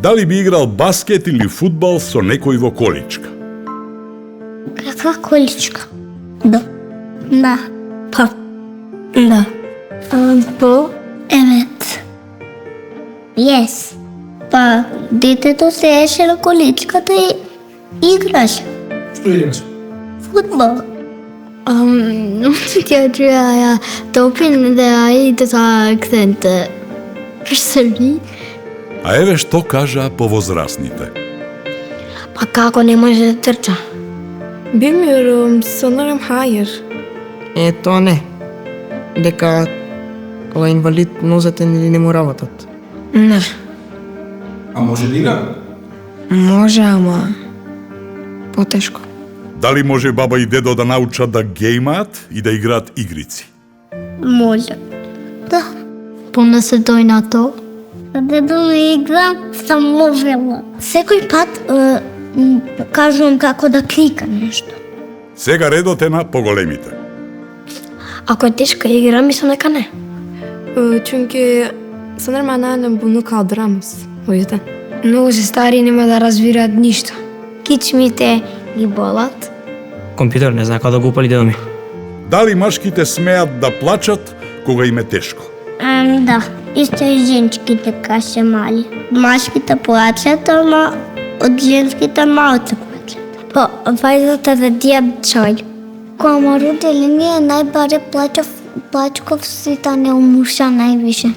Дали би играл баскет или фудбал со некој во количка? Каква количка? Да. Па. Да. По. Евет. Yes. Па, детето седеше на количката и играше. Што играш? Фудбал. Jag tror jag toppade i det акцента. Представи. А еве што кажаа повозрасните. Па како не може да трча? Bilmiyorum, sanırım hayır. Тоа не. Дека кога инвалид нозете не му работат. Не. А може да игра? Може, ама потешко. Дали може баба и дедо да научат да геймаат и да играат игрици? Може. Да. Помна се тој на то. Дедо ми игра, сам можела. Секој пат кажувам како да клика нешто. Сега редот е на поголемите. Ако е тешка игра, мислам дека не. Çünkü sanırım anneannem bunu kaldıramaz. O yüzden. Многу се стари нема да разбираат ништо. Кичмите ги болат. Компјутер не знае како да го упали дедо ми. Дали машките смеат да плачат кога им е тешко? Да, исто и женските каше мали. Машките плачат, ама од женските малце плачат. По вајзата да дијат чој. Кога ма родили ние најбаре плачков сите не умуша највише.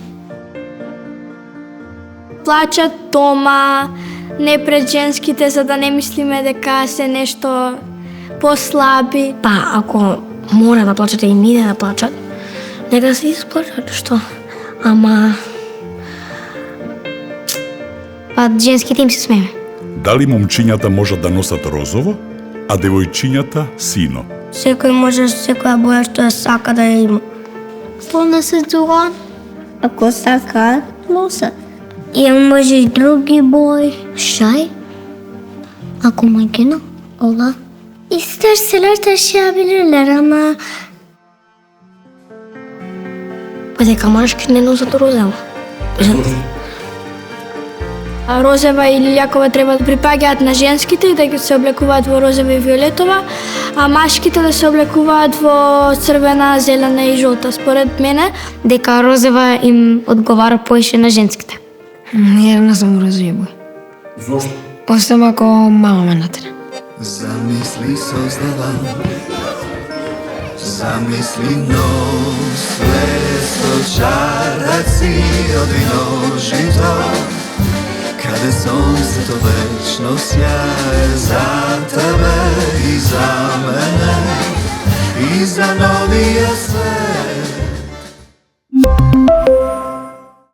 Плачат дома, не пред женските, за да не мислиме дека се нешто послаби. Па, ако мора да плачат и им иде да плачат, нека се исплачат, што? Ама... Па, женските им се смеме. Дали момчињата можат да носат розово, а девојчињата сино? Секој може секоја боја што сака да ја има. Полна се дуан. Ако сака, носат. И може и други бои. Шај? Ако мајкина, ола. İsterseler taşıyabilirler ama... Па дека машки не носат розева. Розева или лјакова треба да припаѓаат на женските и да ги се облекуваат во розева и виолетова, а машките да се облекуваат во црвена, зелена и жолта. Според мене, дека розева им одговара поише на женските. Не, не сум розови бој. Зошто? Освен ако мама ме натера. Zamisli sozdala, zamisli noć, sve stočaraci od vinožito, kada sunce to večno sjaje za tebe i za mene, i za novije